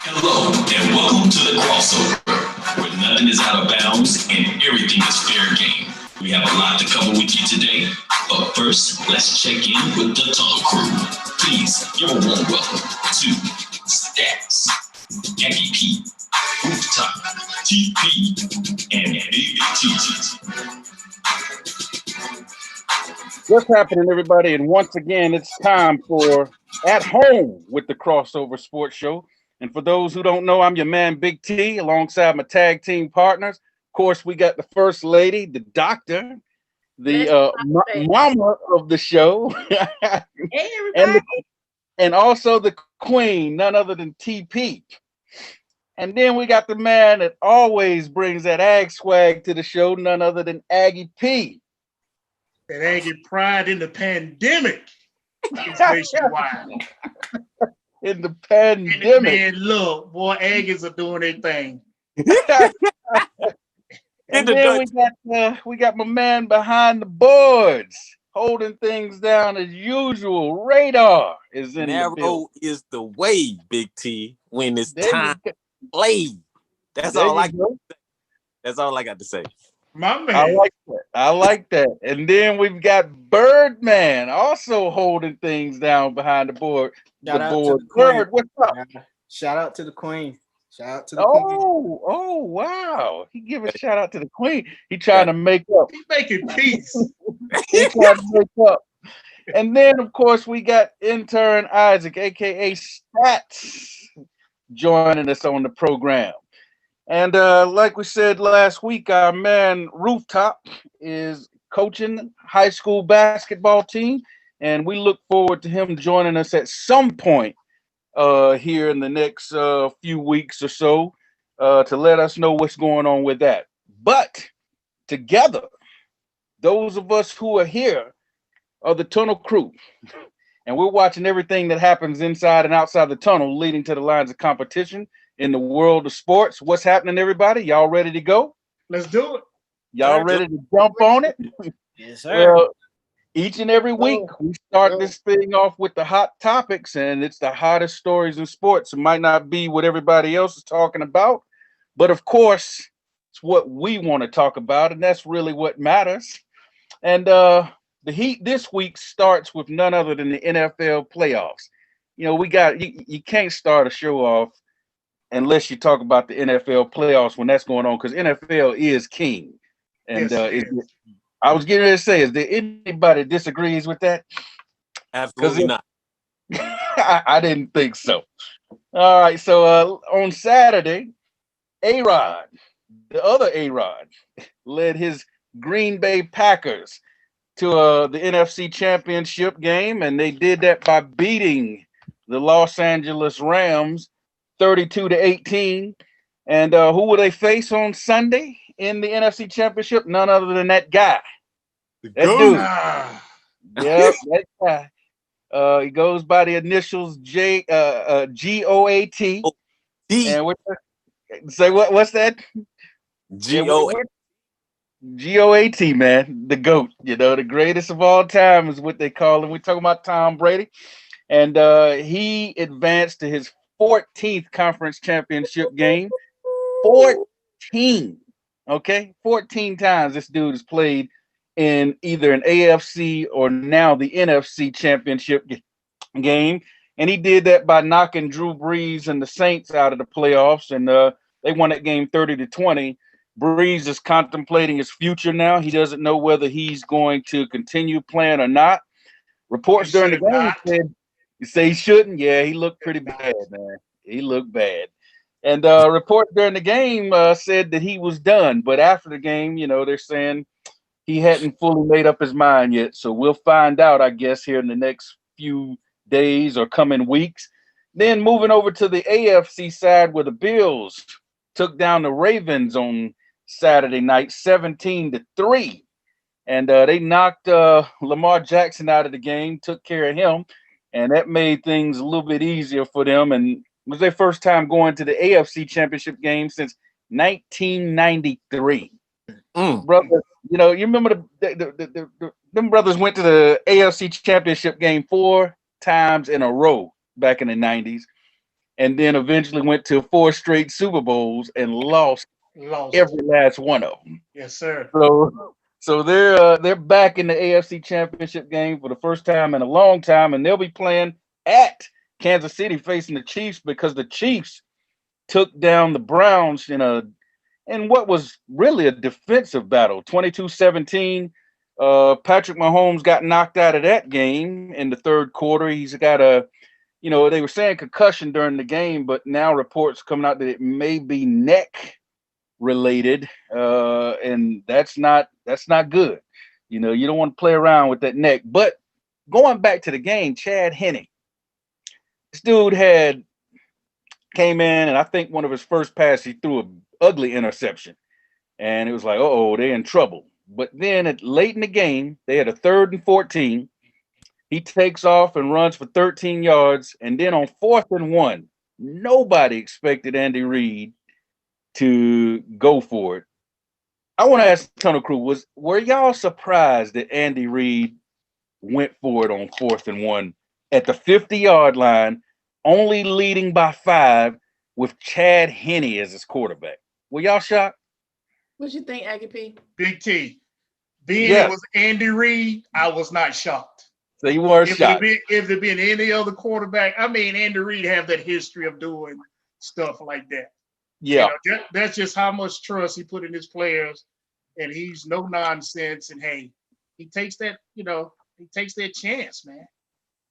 Hello and welcome to the crossover, where nothing is out of bounds and everything is fair game. We have a lot to cover with you today, but first, let's check in with the Tunnel Crew. Please give a warm welcome to Stats, Yankee P, Rooftop, TP, and Big T. What's happening, everybody? And once again, it's time for At Home with the Crossover Sports Show. And for those who don't know, I'm your man, Big T, alongside my tag team partners. Of course, we got the First Lady, the Doctor, the mama of the show. Hey, everybody. and also the Queen, none other than TP. And then we got the man that always brings that ag swag to the show, none other than Aggie P. That Aggie pride in the pandemic is nationwide. In the pandemic. And man, look, boy, Aggies are doing their thing. And then we got my man behind the boards, holding things down as usual. Radar is in the building. Narrow is the way, Big T, when it's time to play. That's all I got to say. My man. I like that. And then we've got Birdman also holding things down behind the board. Shout out to the Bird, what's up? Shout out to the Queen. Shout out to the Queen. Oh, wow. He give a shout out to the Queen. He trying to make up. He's making peace. He trying to make up. And then, of course, we got intern Isaac, a.k.a. Stats, joining us on the program. And like we said last week, our man Rooftop is coaching high school basketball team, and we look forward to him joining us at some point here in the next few weeks or so to let us know what's going on with that. But together, those of us who are here are the Tunnel Crew, and we're watching everything that happens inside and outside the tunnel leading to the lines of competition in the world of sports. What's happening, everybody? Y'all ready to go? Let's do it. Y'all ready to jump on it? Yes, sir. Each and every week, we start this thing off with the hot topics, and it's the hottest stories in sports. It might not be what everybody else is talking about, but of course, it's what we want to talk about, and that's really what matters. And the heat this week starts with none other than the NFL playoffs. You know, you can't start a show off unless you talk about the NFL playoffs when that's going on, because NFL is king. And I was getting ready to say, is there anybody that disagrees with that? Absolutely not. I didn't think so. All right, so on Saturday, A-Rod, the other A-Rod, led his Green Bay Packers to the NFC Championship game, and they did that by beating the Los Angeles Rams 32-18. And who will they face on Sunday in the NFC Championship? None other than that guy. That dude. Yep, that guy. He goes by the initials GOAT. And what's that? GOAT, man. The GOAT. You know, the greatest of all time is what they call him. We're talking about Tom Brady. And he advanced to his 14th conference championship game. 14. Okay, 14 times this dude has played in either an AFC or now the NFC championship game. And he did that by knocking Drew Brees and the Saints out of the playoffs. And they won that game 30-20. Brees is contemplating his future now. He doesn't know whether he's going to continue playing or not. Reports during the game say he shouldn't. Yeah, he looked pretty bad, man. He looked bad. And reports during the game said that he was done. But after the game, you know, they're saying he hadn't fully made up his mind yet. So we'll find out, I guess, here in the next few days or coming weeks. Then moving over to the AFC side, where the Bills took down the Ravens on Saturday night, 17-3. And they knocked Lamar Jackson out of the game, took care of him. And that made things a little bit easier for them. And it was their first time going to the AFC Championship game since 1993. Brother, you know, you remember them brothers went to the AFC Championship game 4 times in a row back in the 90s. and then eventually went to 4 straight Super Bowls and lost Lost. every last one of them. Yes, sir. So they're back in the AFC Championship game for the first time in a long time, and they'll be playing at Kansas City facing the Chiefs because the Chiefs took down the Browns in what was really a defensive battle, 22-17. Patrick Mahomes got knocked out of that game in the third quarter. He's got they were saying concussion during the game, but now reports coming out that it may be neck related, and that's not good. You don't want to play around with that neck. But going back to the game, Chad Henne, this dude came in, and I think one of his first passes, he threw an ugly interception, and it was like, oh, they're in trouble. But then late in the game, they had a 3rd and 14. He takes off and runs for 13 yards, and then on 4th and 1, nobody expected Andy Reid to go for it. I want to ask Tunnel Crew, were y'all surprised that Andy Reid went for it on 4th and 1 at the 50-yard line, only leading by 5 with Chad Henne as his quarterback? Were y'all shocked? What you think, Aggie P? Big T. It was Andy Reid, I was not shocked. So you weren't shocked. If there been any other quarterback, Andy Reid have that history of doing stuff like that. Yeah. That's just how much trust he put in his players, and he's no nonsense. And hey, he takes that, he takes that chance, man.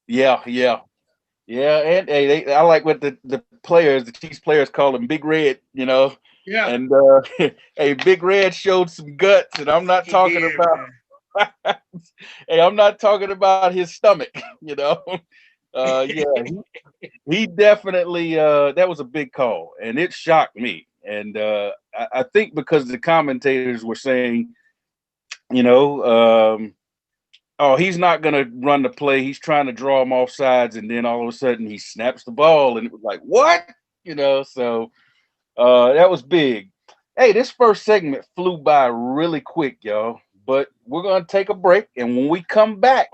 Yeah. And hey, I like what the Chiefs players call him Big Red, Yeah. And hey, Big Red showed some guts, and I'm not talking about hey, I'm not talking about his stomach, he definitely that was a big call, and it shocked me. And I think because the commentators were saying, oh, he's not gonna run the play, he's trying to draw him off sides, and then all of a sudden he snaps the ball, and it was like, what? So that was big. Hey, this first segment flew by really quick, y'all. But we're going to take a break, and when we come back,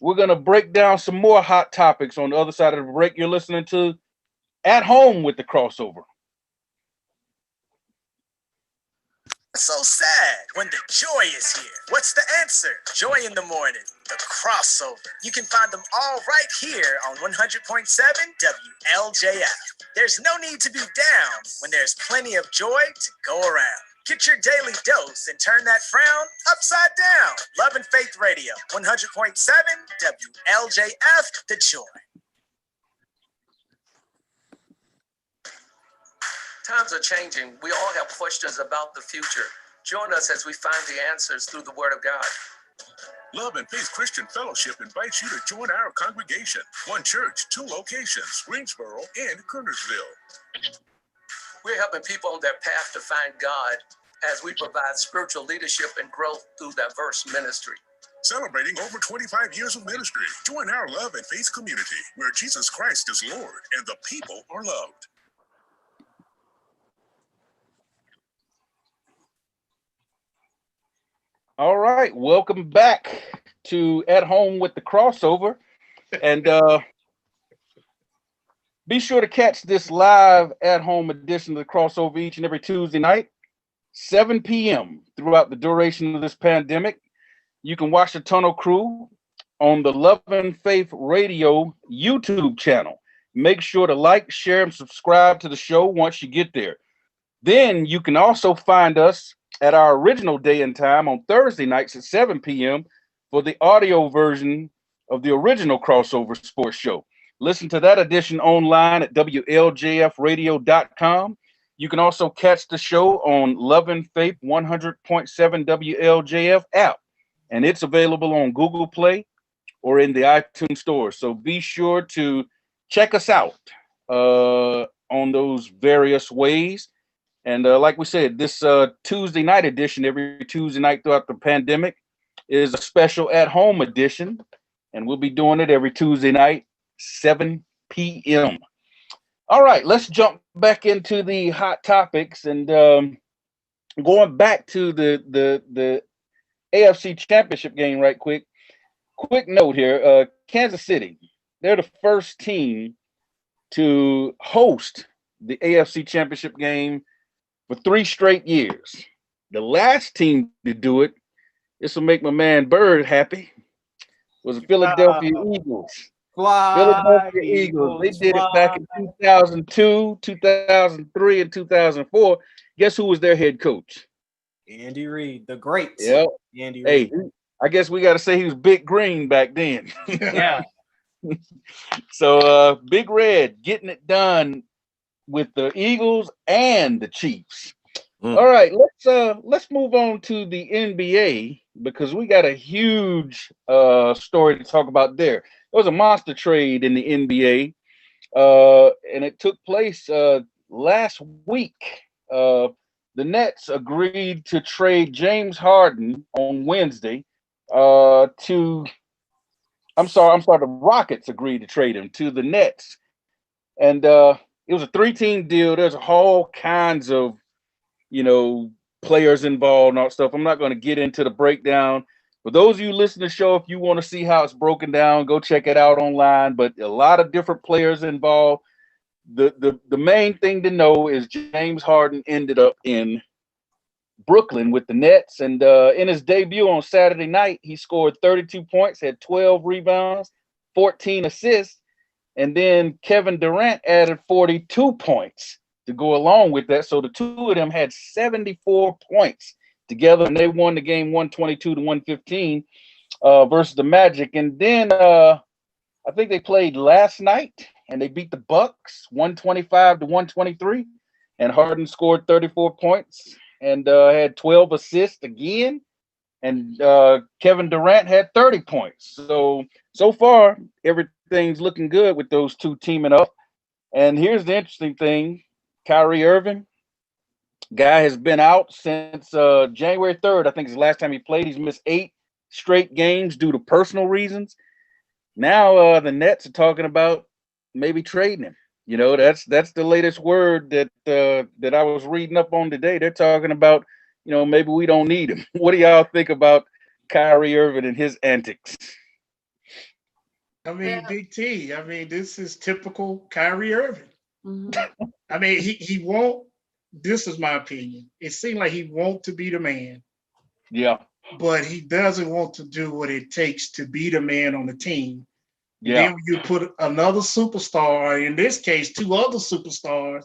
we're going to break down some more hot topics on the other side of the break. You're listening to At Home with the Crossover. So sad when the joy is here. What's the answer? Joy in the morning. The Crossover. You can find them all right here on 100.7 WLJF. There's no need to be down when there's plenty of joy to go around. Get your daily dose and turn that frown upside down. Love and Faith Radio, 100.7 WLJF, The Joy. Times are changing. We all have questions about the future. Join us as we find the answers through the Word of God. Love and Faith Christian Fellowship invites you to join our congregation. One church, 2 locations, Greensboro and Kernersville. We're helping people on their path to find God as we provide spiritual leadership and growth through diverse ministry. Celebrating over 25 years of ministry. Join our Love and Faith community where Jesus Christ is Lord and the people are loved. All right, welcome back to At Home with the Crossover. And be sure to catch this live At Home edition of the Crossover each and every Tuesday night, 7 p.m. throughout the duration of this pandemic. You can watch the Tunnel Crew on the Love and Faith Radio YouTube channel. Make sure to like, share, and subscribe to the show once you get there. Then you can also find us at our original day and time on Thursday nights at 7 p.m. for the audio version of the original Crossover Sports Show. Listen to that edition online at WLJFradio.com. You can also catch the show on Love and Faith 100.7 WLJF app, and it's available on Google Play or in the iTunes store. So be sure to check us out on those various ways. And like we said, this Tuesday night edition, every Tuesday night throughout the pandemic, is a special at-home edition. And we'll be doing it every Tuesday night, 7 p.m. All right, let's jump back into the hot topics. And going back to the AFC Championship game right quick. Quick note here, Kansas City, they're the first team to host the AFC Championship game for 3 straight years. The last team to do it, this will make my man Bird happy, was the Philadelphia Eagles. Philadelphia Eagles. They did it back in 2002, 2003, and 2004. Guess who was their head coach? Andy Reid, the great. Yep. Andy Reid. Hey, I guess we got to say he was Big Green back then. Yeah. So Big Red getting it done with the Eagles and the Chiefs. All right, let's move on to the NBA because we got a huge story to talk about there. There was a monster trade in the NBA, and it took place last week. The Nets agreed to trade James Harden on Wednesday the Rockets agreed to trade him to the Nets. And it was a 3-team deal. There's all kinds of, players involved and all that stuff. I'm not going to get into the breakdown. For those of you listening to the show, if you want to see how it's broken down, go check it out online. But a lot of different players involved. The main thing to know is James Harden ended up in Brooklyn with the Nets. And in his debut on Saturday night, he scored 32 points, had 12 rebounds, 14 assists. And then Kevin Durant added 42 points to go along with that. So the two of them had 74 points together, and they won the game 122-115 versus the Magic. And then I think they played last night, and they beat the Bucks 125-123. And Harden scored 34 points and had 12 assists again. And Kevin Durant had 30 points. So far, everything's looking good with those two teaming up. And here's the interesting thing. Kyrie Irving, guy has been out since January 3rd. I think is the last time he played. He's missed 8 straight games due to personal reasons. Now the Nets are talking about maybe trading him. That's the latest word that I was reading up on today. They're talking about, maybe we don't need him. What do y'all think about Kyrie Irving and his antics? I mean, Big T. I mean, this is typical Kyrie Irving. Mm-hmm. I mean, he won't. This is my opinion. It seems like he wants to be the man. Yeah. But he doesn't want to do what it takes to be the man on the team. Yeah. Then when you put another superstar, in this case, 2 other superstars,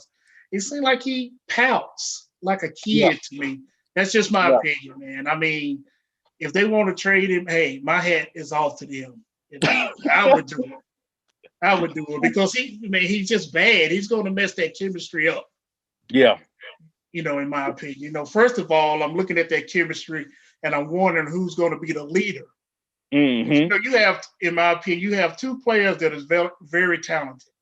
it seems like he pouts like a kid to me. That's just my opinion, man. I mean, if they want to trade him, hey, my hat is off to them. I would do it. I would do it because he's just bad. He's going to mess that chemistry up. Yeah. In my opinion. First of all, I'm looking at that chemistry and I'm wondering who's going to be the leader. Mm-hmm. You have, in my opinion, you have 2 players that is very, very talented.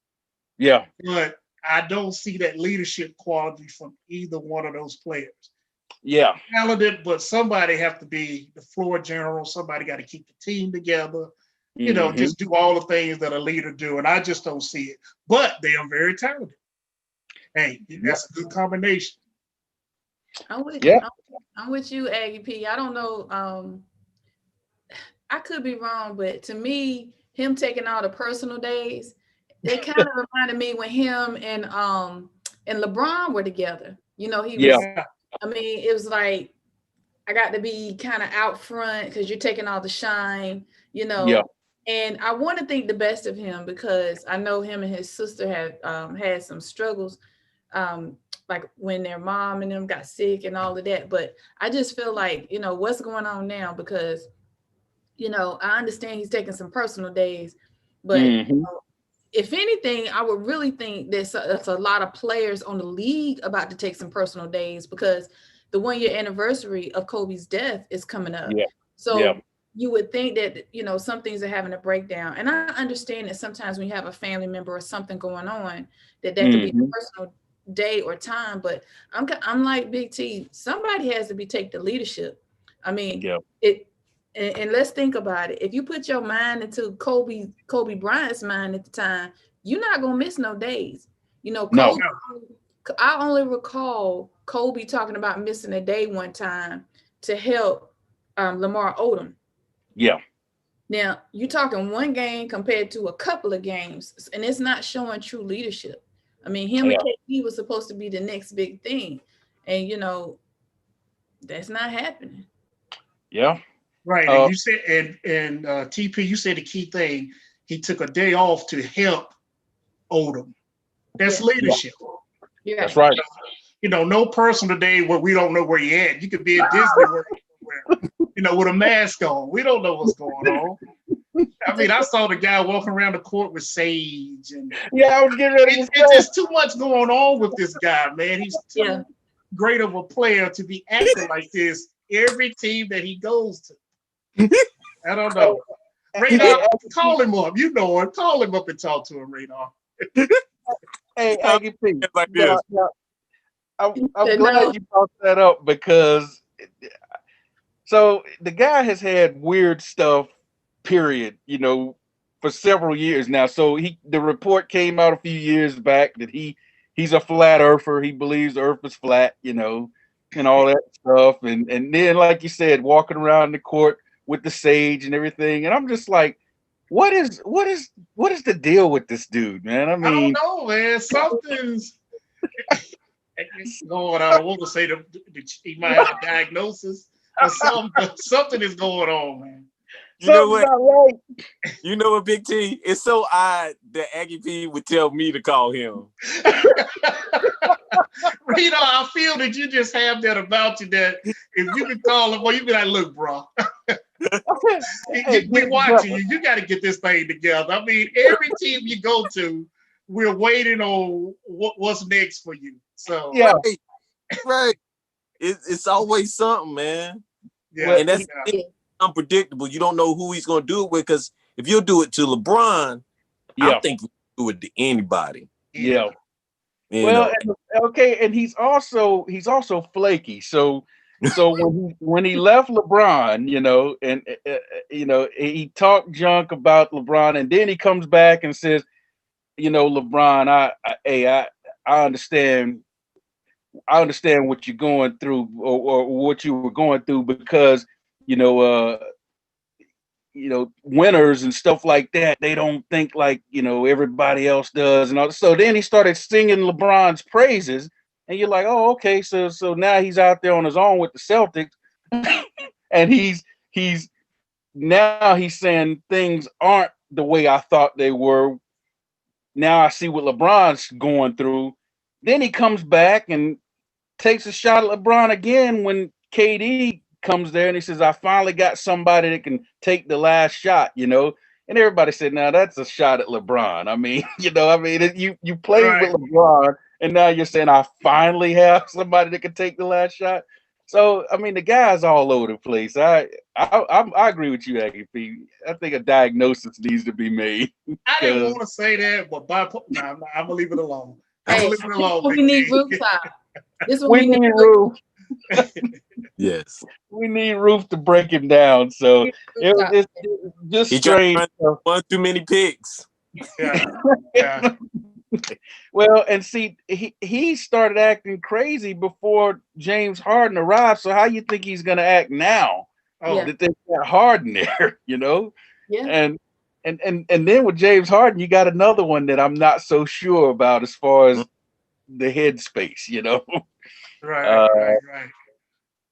Yeah. But I don't see that leadership quality from either one of those players. Yeah. Talented, but somebody have to be the floor general. Somebody got to keep the team together. Just do all the things that a leader do. And I just don't see it. But they are very talented. Hey, that's a good combination. I'm with you, Aggie P. I don't know. I could be wrong, but to me, him taking all the personal days, they kind of reminded me when him and LeBron were together. He was. I mean, it was like I got to be kind of out front because you're taking all the shine. Yeah. And I want to think the best of him because I know him and his sister have had some struggles, like when their mom and them got sick and all of that. But I just feel like, what's going on now because, I understand he's taking some personal days, but if anything, I would really think there's a lot of players on the league about to take some personal days because the 1-year anniversary of Kobe's death is coming up. Yeah. So you would think that, some things are having a breakdown. And I understand that sometimes when you have a family member or something going on, that could be a personal day or time. But I'm like Big T, somebody has to take the leadership. I mean, and let's think about it. If you put your mind into Kobe Bryant's mind at the time, you're not going to miss no days. Kobe, I only recall Kobe talking about missing a day one time to help Lamar Odom. Yeah. Now, you're talking one game compared to a couple of games, and it's not showing true leadership. I mean, him and KD was supposed to be the next big thing, and that's not happening. Yeah. Right. And you said, and TP, you said the key thing. He took a day off to help Odom. That's leadership. Yeah. That's right. No person today where we don't know where he at. You could be at Disney World somewhere, with a mask on. We don't know what's going on. I mean, I saw the guy walking around the court with sage, and I was getting ready to say. It's just too much going on with this guy, man. He's too great of a player to be acting like this every team that he goes to. I don't know. Radar, call him up. You know him. Call him up and talk to him, Radar. Hey, Aggie P. I'm glad you brought that up because so the guy has had weird stuff, period, for several years now. So the report came out a few years back that he's a flat earther. He believes the earth is flat, and all that stuff. And then, like you said, walking around the court with the sage and everything. And I'm just like, what is the deal with this dude, man? I mean, I don't know, man. Something's going on. I want to say that he might have a diagnosis or something, but something is going on, man. You know what? You know what, Big T? It's so odd that Aggie P would tell me to call him. Rita, I feel that you just have that about you that if you can call him, well, you be like, look, bro. We watching you. You got to get this thing together. I mean, every team you go to, we're waiting on what's next for you. So right. It's always something, man. Yeah, and that's unpredictable. You don't know who he's going to do it with, because if you do it to LeBron, I think you do it to anybody. Yeah. Well, and he's also flaky. So when he left LeBron, he talked junk about LeBron, and then he comes back and says, LeBron, I understand what you're going through or what you were going through because winners and stuff like that, they don't think like everybody else does, and all. So then he started singing LeBron's praises, and you're like, oh, okay, so now he's out there on his own with the Celtics, and he's saying things aren't the way I thought they were. Now I see what LeBron's going through. Then he comes back and takes a shot at LeBron again when KD comes there, and he says, I finally got somebody that can take the last shot, and everybody said, now that's a shot at LeBron. I mean, you played with LeBron, and now you're saying I finally have somebody that can take the last shot. So, I mean, the guy's all over the place. I agree with you, Aggie P. I think a diagnosis needs to be made. I didn't want to say that, but I'm gonna leave it alone. Hey, we need rooftop. This one we need roof. Yes, we need Roof to break him down. So it's just strange. One too many picks. Yeah. Well, and see, he started acting crazy before James Harden arrived. So how you think he's going to act now that they got Harden there? Yeah. And then with James Harden, you got another one that I'm not so sure about as far as the headspace. Right.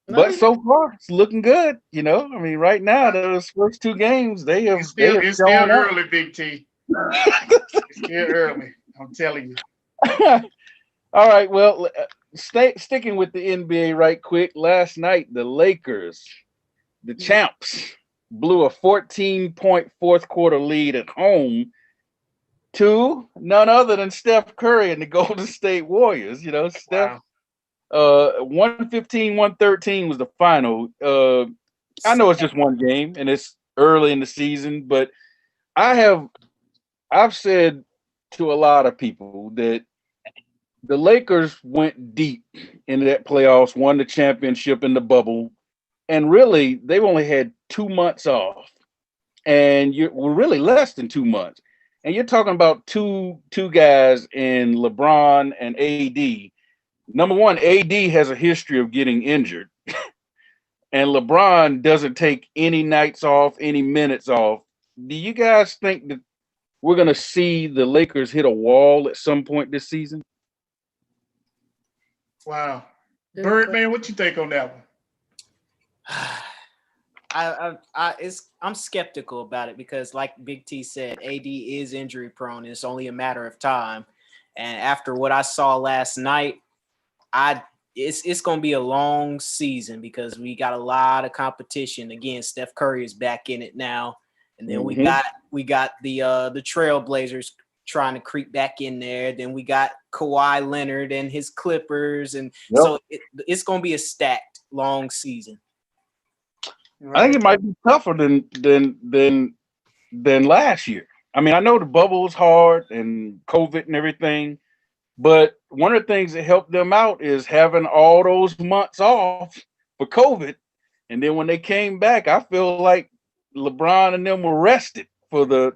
But so far, it's looking good. I mean, right now, those first two games, it's still early, Big T. It's still early. I'm telling you. All right. Well, sticking with the NBA right quick. Last night, the Lakers, the champs, blew a 14-point fourth quarter lead at home to none other than Steph Curry and the Golden State Warriors. Steph. 115-113 was the final. I know it's just one game and it's early in the season, but I've said to a lot of people that the Lakers went deep into that playoffs, won the championship in the bubble, and really they've only had 2 months off, and we're really less than 2 months, and you're talking about two guys in LeBron and AD. Number one, AD has a history of getting injured, and LeBron doesn't take any nights off, any minutes off. do you guys think that we're gonna see the Lakers hit a wall at some point this season? Wow. Birdman, what you think on that one? I'm skeptical about it because, like Big T said, AD is injury prone. It's only a matter of time. And after what I saw last night, it's going to be a long season because we got a lot of competition. Again, Steph Curry is back in it now, and then we got the Trailblazers trying to creep back in there. Then we got Kawhi Leonard and his Clippers, and so it's going to be a stacked long season. I think it might be tougher than last year. I mean, I know the bubble was hard and COVID and everything, but one of the things that helped them out is having all those months off for COVID. And then when they came back, I feel like LeBron and them were rested for the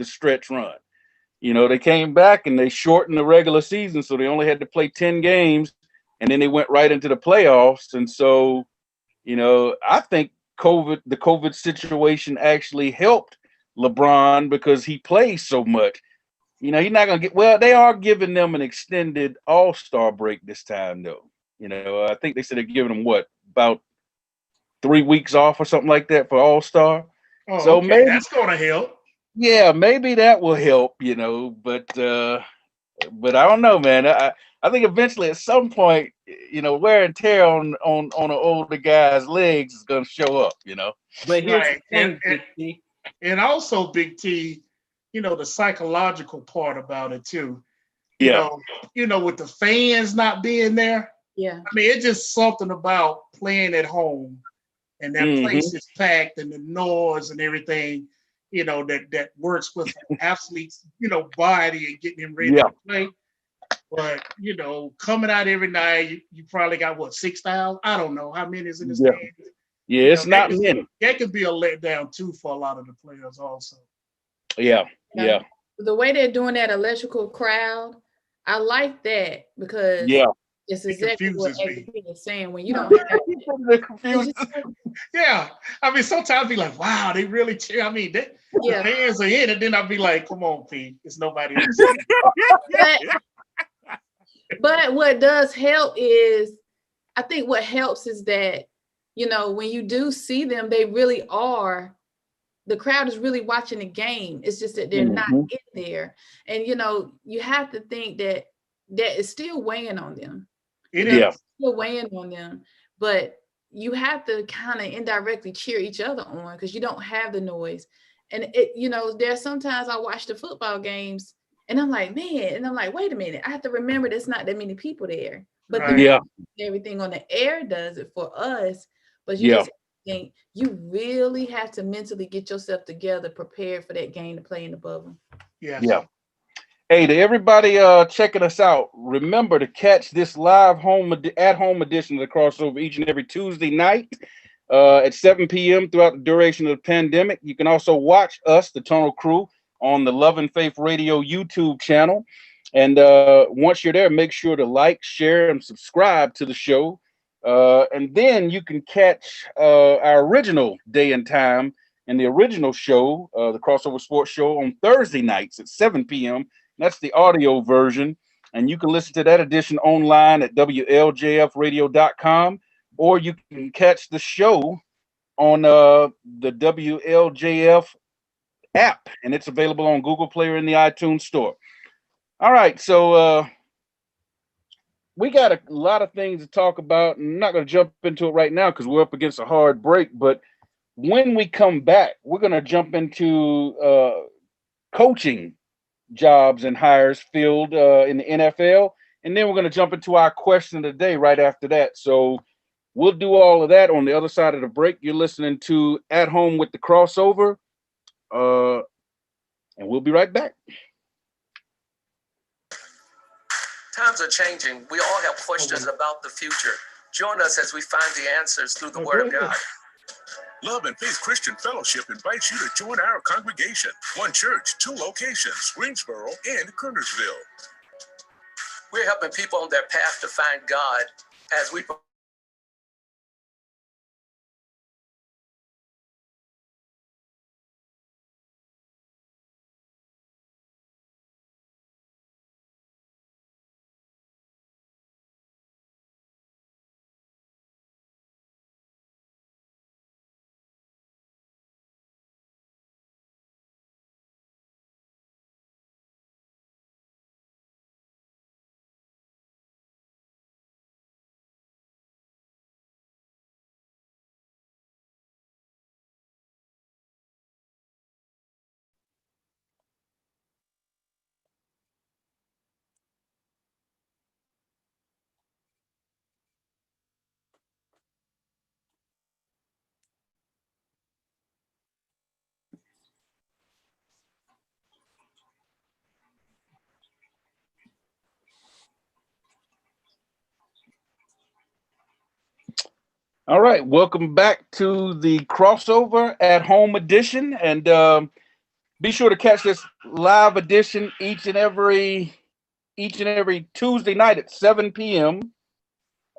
stretch run. You know, they came back and they shortened the regular season, so they only had to play 10 games, and then they went right into the playoffs. And so, you know, I think the COVID situation actually helped LeBron because he plays so much. You know, he's not going to they are giving them an extended All-Star break this time, though. You know, I think they said they're giving them about 3 weeks off or something like that for All-Star. Oh, so okay. maybe That's going to help. Yeah, maybe that will help, you know, but I don't know, man. I think eventually at some point, you know, wear and tear on an older guy's legs is going to show up, you know. But here's Right. the thing, Big T. And also, Big T, you know, the psychological part about it too. Yeah. You know, with the fans not being there. Yeah. I mean, it's just something about playing at home and that place is packed and the noise and everything, you know, that works with an athlete, you know, body and getting him ready to play. But, you know, coming out every night, you probably got 6,000? I don't know. How many is in the stands? Yeah, it's not many. That could be a letdown too for a lot of the players also. Yeah. The way they're doing that electrical crowd, I like that because it's exactly what AP is saying. When you don't have yeah. I mean, sometimes I'll be like, wow, they really cheer. I mean, the fans are in it. Then I'll be like, come on, P. It's nobody else. But what does help is, I think what helps is that, you know, when you do see them, they really are, the crowd is really watching the game. It's just that they're not in there. And, you know, you have to think that is still weighing on them. It's still weighing on them. But you have to kind of indirectly cheer each other on because you don't have the noise. And, you know, there's sometimes I watch the football games and I'm like, man, and I'm like, wait a minute. I have to remember there's not that many people there. But everything on the air does it for us. But you just think you really have to mentally get yourself together, prepared for that game to play in the bubble. Yeah. Hey, to everybody checking us out, remember to catch this live at-home edition of the Crossover each and every Tuesday night at 7 p.m. throughout the duration of the pandemic. You can also watch us, the Tunnel Crew, on the Love and Faith Radio YouTube channel. And once you're there, make sure to like, share, and subscribe to the show. And then you can catch our original day and time and the original show, the Crossover Sports Show, on Thursday nights at 7 p.m. That's the audio version. And you can listen to that edition online at WLJFradio.com, or you can catch the show on the WLJF app, and it's available on Google Play or in the iTunes Store. All right, so we got a lot of things to talk about. I'm not going to jump into it right now because we're up against a hard break, but when we come back, we're going to jump into coaching jobs and hires filled in the NFL, and then we're going to jump into our question of the day right after that. So we'll do all of that on the other side of the break. You're listening to At Home with the Crossover, and we'll be right back. Times are changing. We all have questions about the future. Join us as we find the answers through the Word of God. Love and Faith Christian Fellowship invites you to join our congregation. One church, 2 locations, Greensboro and Kernersville. We're helping people on their path to find God as we All right, welcome back to the crossover at home edition, and be sure to catch this live edition each and every Tuesday night at 7 p.m.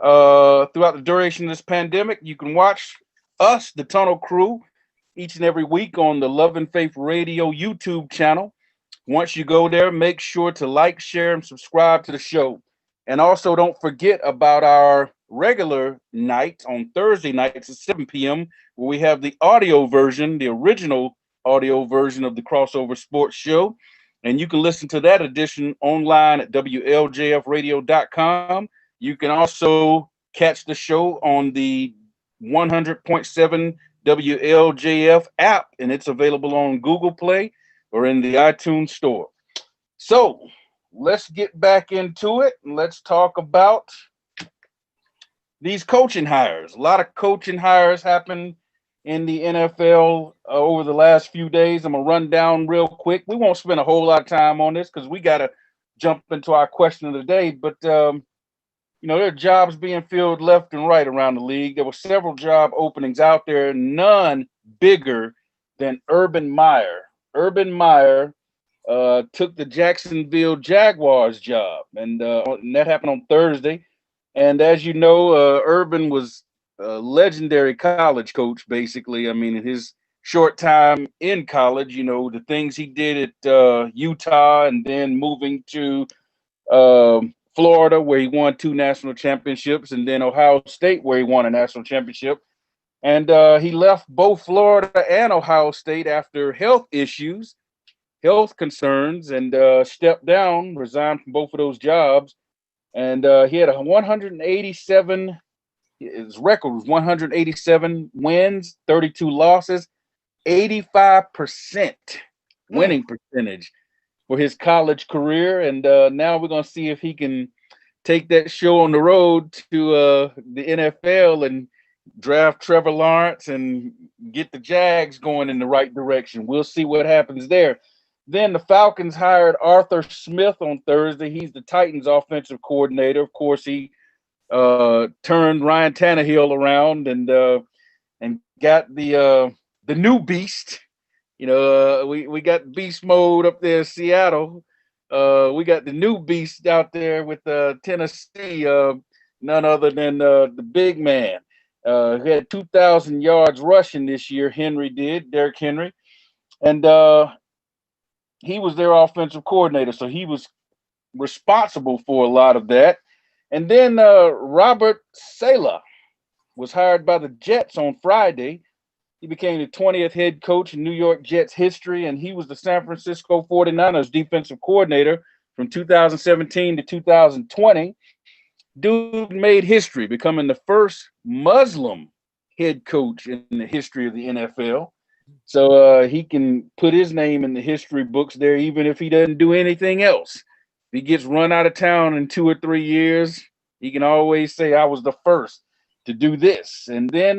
Throughout the duration of this pandemic. You can watch us, the Tunnel Crew, each and every week on the Love and Faith Radio YouTube channel. Once you go there, make sure to like, share, and subscribe to the show. And also, don't forget about our regular night on Thursday nights at 7 p.m., where we have the audio version, the original audio version of the Crossover Sports Show. And you can listen to that edition online at WLJFradio.com. You can also catch the show on the 100.7 WLJF app, and it's available on Google Play or in the iTunes store. So let's get back into it, and let's talk about these coaching hires. A lot of coaching hires happened in the NFL over the last few days. I'm going to run down real quick. We won't spend a whole lot of time on this because we got to jump into our question of the day. But, there are jobs being filled left and right around the league. There were several job openings out there, none bigger than Urban Meyer. Urban Meyer took the Jacksonville Jaguars job, and that happened on Thursday. And as you know, Urban was a legendary college coach, basically. I mean, in his short time in college, the things he did at Utah and then moving to Florida, where he won 2 national championships, and then Ohio State, where he won a national championship. And he left both Florida and Ohio State after health concerns, and stepped down, resigned from both of those jobs. And he had his record was 187 wins, 32 losses, 85% winning percentage for his college career. And now we're going to see if he can take that show on the road to the NFL and draft Trevor Lawrence and get the Jags going in the right direction. We'll see what happens there. Then the Falcons hired Arthur Smith on Thursday. He's the Titans offensive coordinator. Of course, he turned Ryan Tannehill around and got the new beast. We got beast mode up there in Seattle. We got the new beast out there with Tennessee. None other than the big man. He had 2,000 yards rushing this year. Derrick Henry, and he was their offensive coordinator, so he was responsible for a lot of that. And then Robert Saleh was hired by the Jets on Friday. He became the 20th head coach in New York Jets history, and he was the San Francisco 49ers defensive coordinator from 2017 to 2020. Dude made history, becoming the first Muslim head coach in the history of the NFL. So he can put his name in the history books there, even if he doesn't do anything else. If he gets run out of town in 2 or 3 years, he can always say, I was the first to do this. And then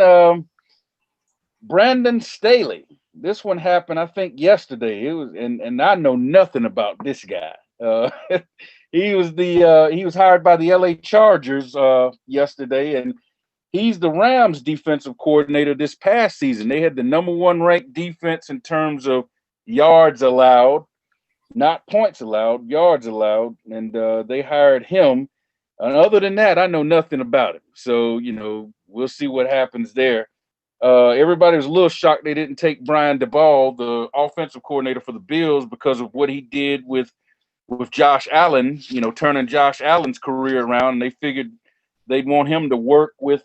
Brandon Staley. This one happened, I think, yesterday. It was, and I know nothing about this guy. He was hired by the LA Chargers yesterday, and he's the Rams defensive coordinator this past season. They had the number 1 ranked defense in terms of yards allowed, not points allowed, yards allowed, and they hired him. And other than that, I know nothing about it. So, we'll see what happens there. Everybody was a little shocked they didn't take Brian Daboll, the offensive coordinator for the Bills, because of what he did with Josh Allen, turning Josh Allen's career around. And they figured they'd want him to work with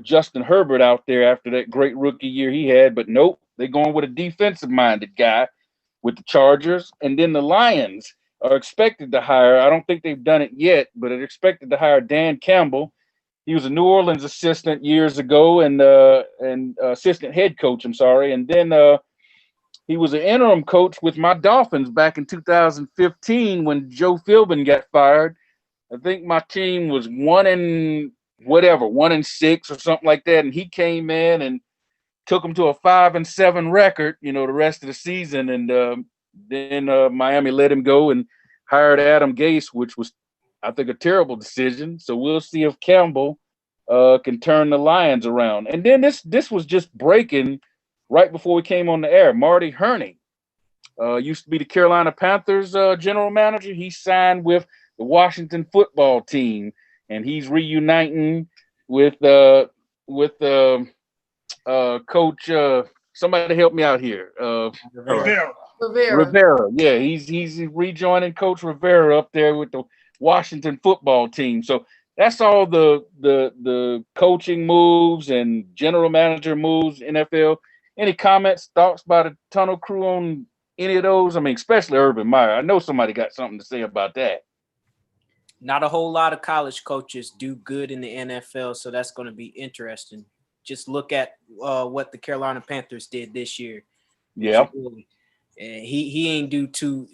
Justin Herbert out there after that great rookie year he had. But nope, they're going with a defensive-minded guy with the Chargers. And then the Lions are expected to hire, I don't think they've done it yet, but they're expected to hire Dan Campbell. He was a New Orleans assistant years ago and assistant head coach, and then he was an interim coach with my Dolphins back in 2015 when Joe Philbin got fired. I think my team was 1-6 or something like that, and he came in and took them to a 5-7 record, the rest of the season, and then Miami let him go and hired Adam Gase, which was, I think, a terrible decision. So we'll see if Campbell can turn the Lions around. And then this was just breaking right before we came on the air. Marty Herney used to be the Carolina Panthers general manager. He signed with the Washington football team, and he's reuniting with coach. Somebody help me out here. Rivera. Yeah, he's rejoining Coach Rivera up there with the Washington football team. So that's all the coaching moves and general manager moves, NFL. Any comments, thoughts by the Tunnel Crew on any of those? I mean, especially Urban Meyer. I know somebody got something to say about that. Not a whole lot of college coaches do good in the NFL, so that's going to be interesting. Just look at what the Carolina Panthers did this year. Yeah. And he ain't do too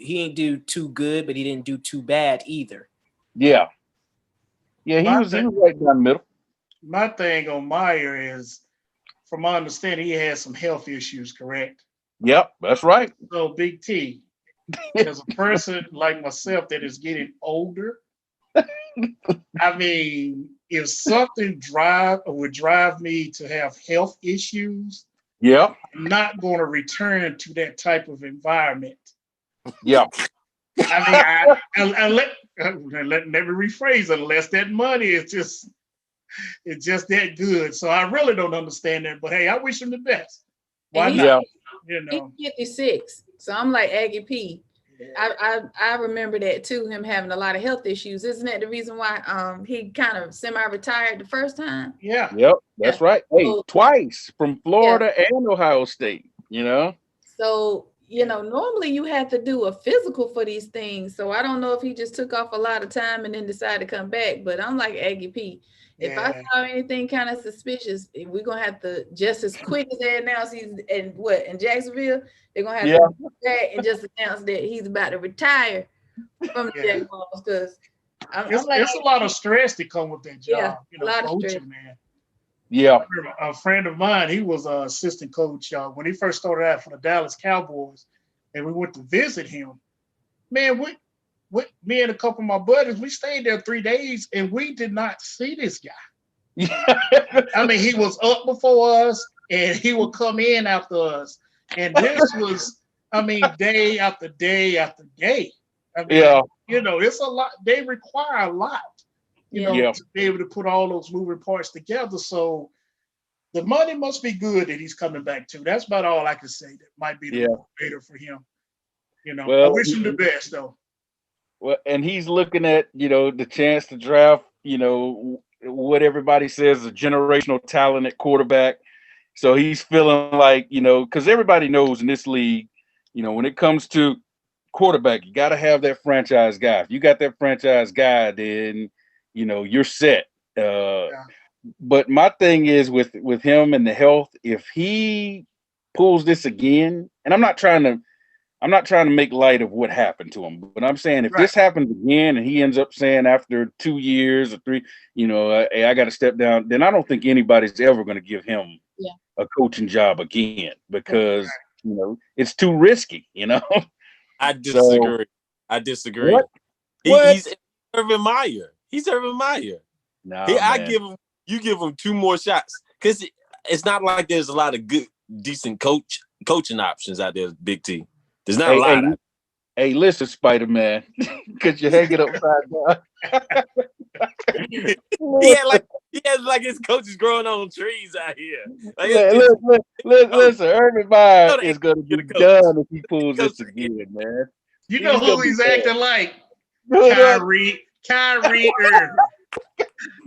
good, but he didn't do too bad either. Yeah. Yeah, he was right down the middle. My thing on Meyer is, from my understanding, he has some health issues, correct? Yep, that's right. So, Big T, as a person like myself that is getting older, I mean, if something would drive me to have health issues, yeah, I'm not going to return to that type of environment. Yeah. I mean, let me rephrase it. Unless that money is just that good. So I really don't understand that. But hey, I wish him the best. Why not? You know, he's 56. So I'm like Aggie P. I remember that too, him having a lot of health issues. Isn't that the reason why he kind of semi-retired the first time? Yeah. Yep, that's right. Hey, twice from Florida and Ohio State, you know. So, you know, normally you have to do a physical for these things. So I don't know if he just took off a lot of time and then decided to come back. But I'm like Aggie P. If I saw anything kind of suspicious, we're gonna have to, just as quick as they announce he's in Jacksonville, they're gonna have to go back and just announce that he's about to retire from the Jaguars, because it's a lot of stress that come with that job. Yeah, you know, a lot of coaching, stress. man. Yeah. A friend of mine, he was an assistant coach when he first started out for the Dallas Cowboys, and we went to visit him. Man, me and a couple of my buddies, we stayed there 3 days, and we did not see this guy. I mean, he was up before us, and he would come in after us. And this was, I mean, day after day after day. I mean, you know, it's a lot. They require a lot, you know, to be able to put all those moving parts together. So the money must be good that he's coming back to. That's about all I can say. That might be the motivator for him. You know, I wish him the best, though. Well, and he's looking at, you know, the chance to draft, you know, what everybody says a generational talent at quarterback. So he's feeling like, you know, because everybody knows in this league, you know, when it comes to quarterback, you got to have that franchise guy. If you got that franchise guy, then, you know, you're set. But my thing is with him and the health, if he pulls this again, and I'm not trying to make light of what happened to him, but I'm saying if this happens again and he ends up saying after 2 years or 3, you know, hey, I got to step down, then I don't think anybody's ever going to give him a coaching job again, because, you know, it's too risky, you know. I disagree. What? He's Urban Meyer. He's Urban Meyer. Nah, you give him 2 more shots, because it's not like there's a lot of good, decent coaching options out there, Big T. There's not a lot. Hey, listen, Spider-Man, because you hang it upside down. he had like his coaches growing on trees out here. Like, listen, Urban Meyer is going to be done if he pulls this again, man. You know who he's acting like? Kyrie Irving.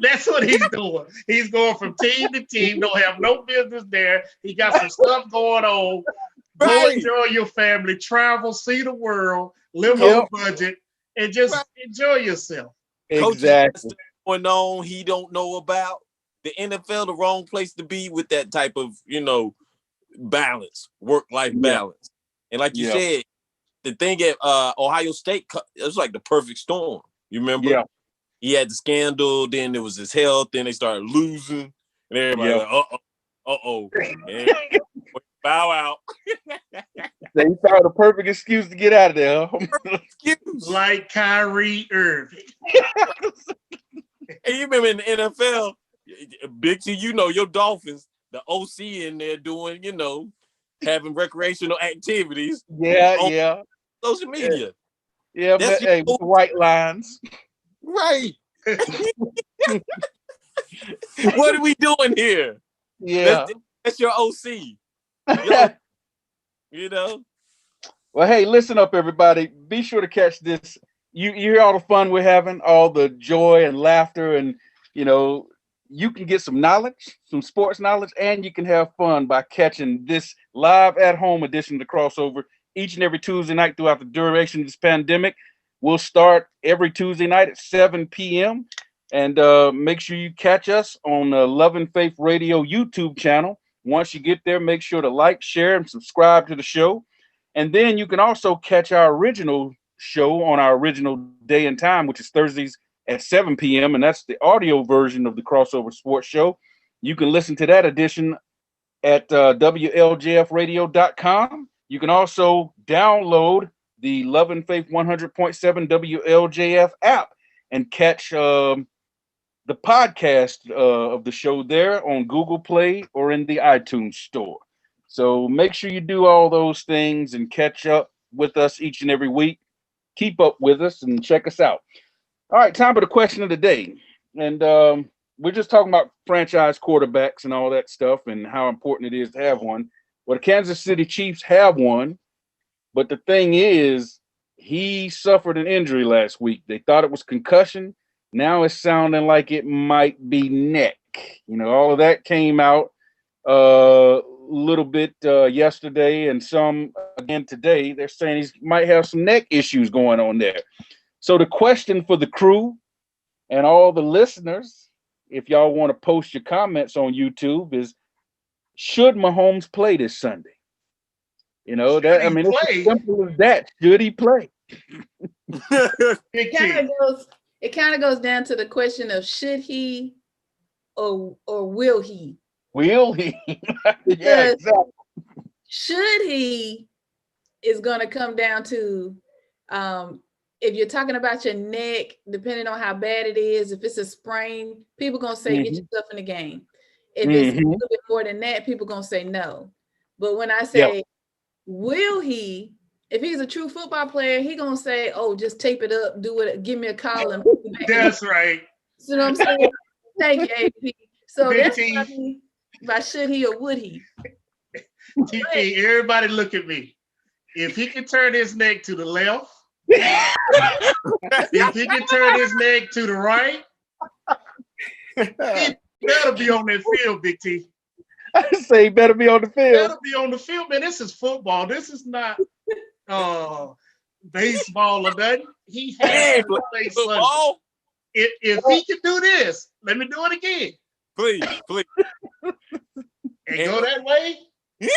That's what he's doing. He's going from team to team. Don't have no business there. He got some stuff going on. Go enjoy your family, travel, see the world, live on a budget, and just enjoy yourself. Exactly. Going on, he don't know about. The NFL, the wrong place to be with that type of, you know, balance, work-life balance. And like you said, the thing at Ohio State, it was like the perfect storm. You remember? Yeah. He had the scandal, then there was his health, then they started losing, and everybody like, uh-oh. And bow out. They found a perfect excuse to get out of there. Like Kyrie Irving. And you remember in the NFL, Big T, you know your Dolphins, the OC in there doing, having recreational activities. Yeah. Social media. Yeah, That's but, hey, with the white lines. right. What are we doing here? Yeah. That's your OC. Well, hey, listen up, everybody. Be sure to catch this. You hear all the fun we're having, all the joy and laughter, and you can get some knowledge, some sports knowledge, and you can have fun by catching this live at home edition of the Crossover each and every Tuesday night throughout the duration of this pandemic. We'll start every Tuesday night at 7 p.m. And make sure you catch us on the Love and Faith Radio YouTube channel. Once you get there, make sure to like, share, and subscribe to the show. And then you can also catch our original show on our original day and time, which is Thursdays at 7 p.m. And that's the audio version of the Crossover Sports Show. You can listen to that edition at WLJFradio.com. You can also download the Love and Faith 100.7 WLJF app and catch the podcast of the show there on Google Play or in the iTunes store. So make sure you do all those things and catch up with us each and every week. Keep up with us and check us out. All right, time for the question of the day. And we're just talking about franchise quarterbacks and all that stuff and how important it is to have one. Well, the Kansas City Chiefs have one. But the thing is, he suffered an injury last week. They thought it was concussion. Now it's sounding like it might be neck. All of that came out a little bit yesterday and some again today. They're saying he might have some neck issues going on there. So the question for the crew and all the listeners, if y'all want to post your comments on YouTube, is should Mahomes play this Sunday? It's as simple as that. Should he play? It kind of goes down to the question of should he or will he? Will he? Yeah, exactly. Should he is going to come down to if you're talking about your neck, depending on how bad it is. If it's a sprain, people going to say get yourself in the game. If it's a little bit more than that, people going to say no. But when I say will he, if he's a true football player, he gonna say, "Oh, just tape it up, do it, give me a call." And that's right. You know what I'm saying? Thank you, AP. So that's about should he or would he? TP, everybody look at me. If he can turn his neck to the left, if he can turn his neck to the right, he better be on that field, Big T. I say he better be on the field. Better be on the field, man. This is football. This is not baseball or nothing. He has to play football. If he can do this, let me do it again. Please. And go that way, you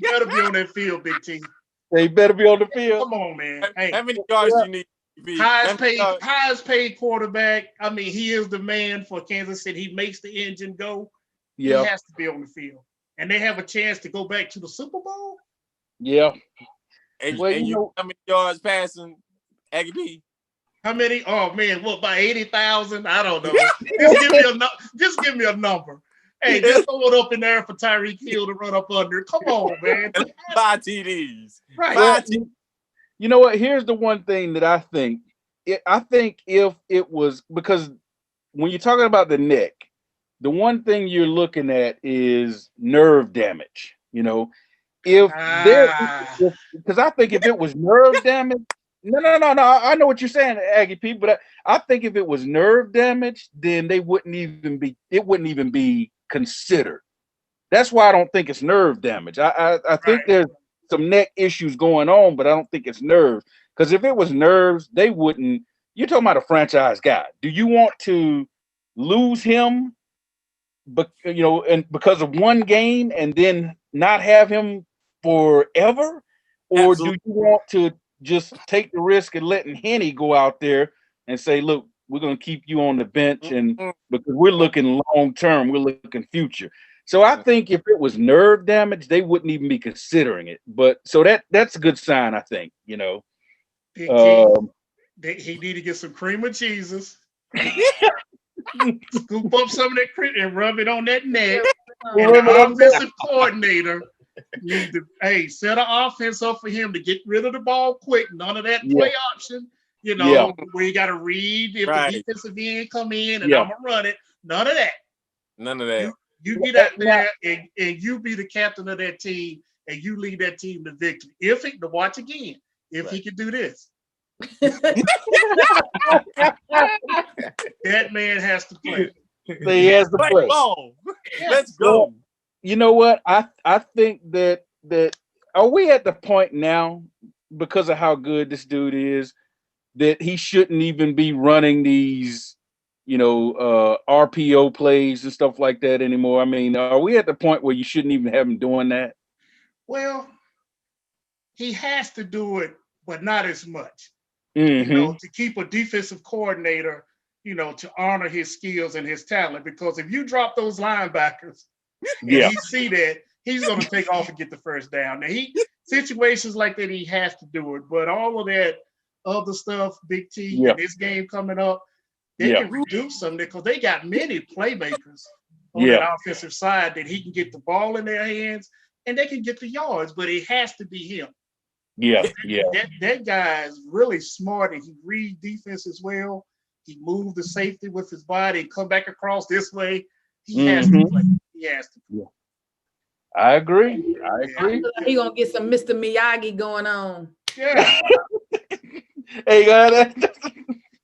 better be on that field, Big T. They better be on the field. Come on, man. Hey, how many yards you need to be? Highest paid quarterback. I mean, he is the man for Kansas City. He makes the engine go. He has to be on the field. And they have a chance to go back to the Super Bowl? Yeah. And you know how many yards passing, Aggie P? How many? Oh, man, what, by 80,000? I don't know. Just give me a number. Hey, just throw it up in there for Tyreek Hill to run up under. Come on, man. 5 TDs. Right. Well, you know what? Here's the one thing that I think. I think if it was, because when you're talking about the neck, the one thing you're looking at is nerve damage. Because I think if it was nerve damage, no. I know what you're saying, Aggie P, but I think if it was nerve damage, then it wouldn't even be considered. That's why I don't think it's nerve damage. I think there's some neck issues going on, but I don't think it's nerves. Because if it was nerves, they wouldn't. You're talking about a franchise guy. Do you want to lose him? But and because of one game and then not have him forever? Or Absolutely. Do you want to just take the risk of letting Henny go out there and say, look, we're going to keep you on the bench and because we're looking long term, we're looking future. So I think if it was nerve damage, they wouldn't even be considering it. But so that's a good sign, I think, He need to get some cream and cheeses. Scoop up some of that crit and rub it on that neck. And the offensive coordinator need to set an offense up for him to get rid of the ball quick. None of that play option, where you got to read if the defensive end come in and I'm gonna run it. None of that. None of that. You get out there and you be the captain of that team and you lead that team to victory. If he to watch again, if he can do this. That man has to play. He has to play. Ball. Let's go. You know what? I think that are we at the point now, because of how good this dude is, that he shouldn't even be running these, RPO plays and stuff like that anymore? I mean, are we at the point where you shouldn't even have him doing that? Well, he has to do it, but not as much. Mm-hmm. To keep a defensive coordinator, to honor his skills and his talent. Because if you drop those linebackers, and he see that, he's going to take off and get the first down. Now, situations like that, he has to do it. But all of that other stuff, Big T, and this game coming up, they can reduce some because they got many playmakers on that offensive side that he can get the ball in their hands and they can get the yards. But it has to be him. That guy is really smart and he reads defense as well. He moved the safety with his body and come back across this way. He has to play. He has to play. I agree. He gonna get some Mr. Miyagi going on. Yeah.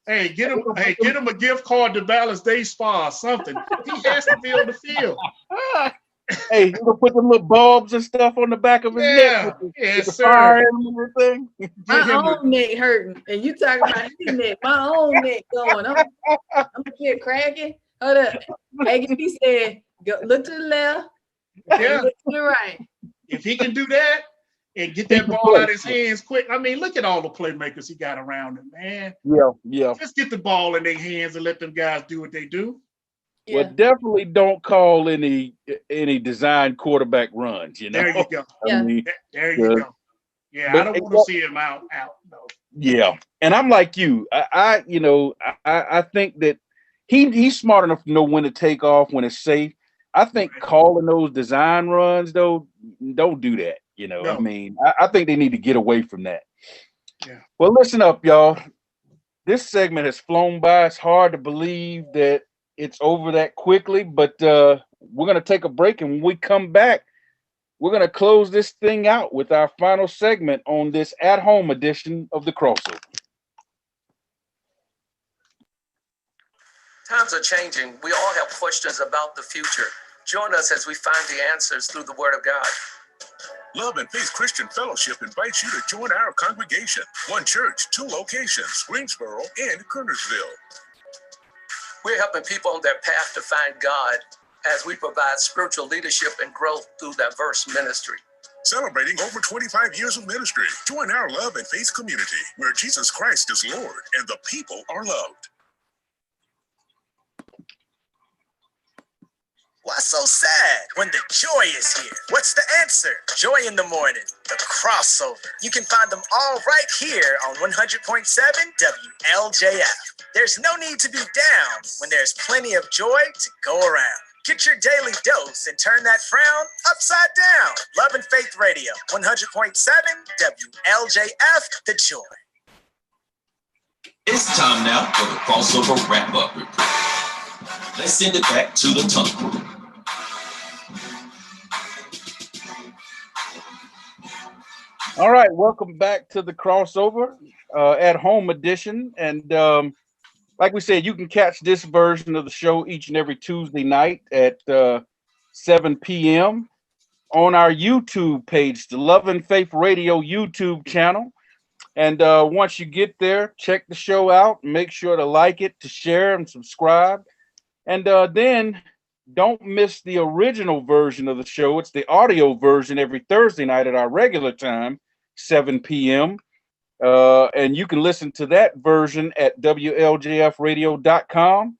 Hey, get him a gift card to Balance Day Spa or something. He has to be on the field. Hey, you gonna put them little bulbs and stuff on the back of his neck? Yes, sir. My own neck hurting, and you talking about his neck. My own neck going. I'm here cracking. Hold up. AGP said, look to the left. Yeah. Look to the right. If he can do that and get that ball out of his hands quick, I mean, look at all the playmakers he got around him, man. Yeah. Just get the ball in their hands and let them guys do what they do. Yeah. Well, definitely don't call any design quarterback runs. There you go. There you go. Yeah, I don't want to see him out. No. Yeah, and I'm like you. I think that he's smart enough to know when to take off, when it's safe. I think calling those design runs though, don't do that. No. I mean, I think they need to get away from that. Yeah. Well, listen up, y'all. This segment has flown by. It's hard to believe that it's over that quickly, but we're going to take a break, and when we come back, we're going to close this thing out with our final segment on this at-home edition of the Crossover. Times are changing. We all have questions about the future. Join us as we find the answers through the Word of God. Love and Faith Christian Fellowship invites you to join our congregation. One church, 2 locations, Greensboro and Kernersville. We're helping people on their path to find God as we provide spiritual leadership and growth through diverse ministry. Celebrating over 25 years of ministry. Join our Love and Faith community where Jesus Christ is Lord and the people are loved. Why so sad when the joy is here? What's the answer? Joy in the morning, the crossover. You can find them all right here on 100.7 WLJF. There's no need to be down when there's plenty of joy to go around. Get your daily dose and turn that frown upside down. Love and Faith Radio, 100.7 WLJF, the joy. It's time now for the crossover wrap-up report. Let's send it back to the Tongue Crew. All right, welcome back to the crossover at home edition. And like we said, you can catch this version of the show each and every Tuesday night at 7 p.m. on our YouTube page, the Love and Faith Radio YouTube channel. And once you get there, check the show out. Make sure to like it, to share, and subscribe. And then don't miss the original version of the show. It's the audio version every Thursday night at our regular time, 7 p.m. And you can listen to that version at WLJFradio.com.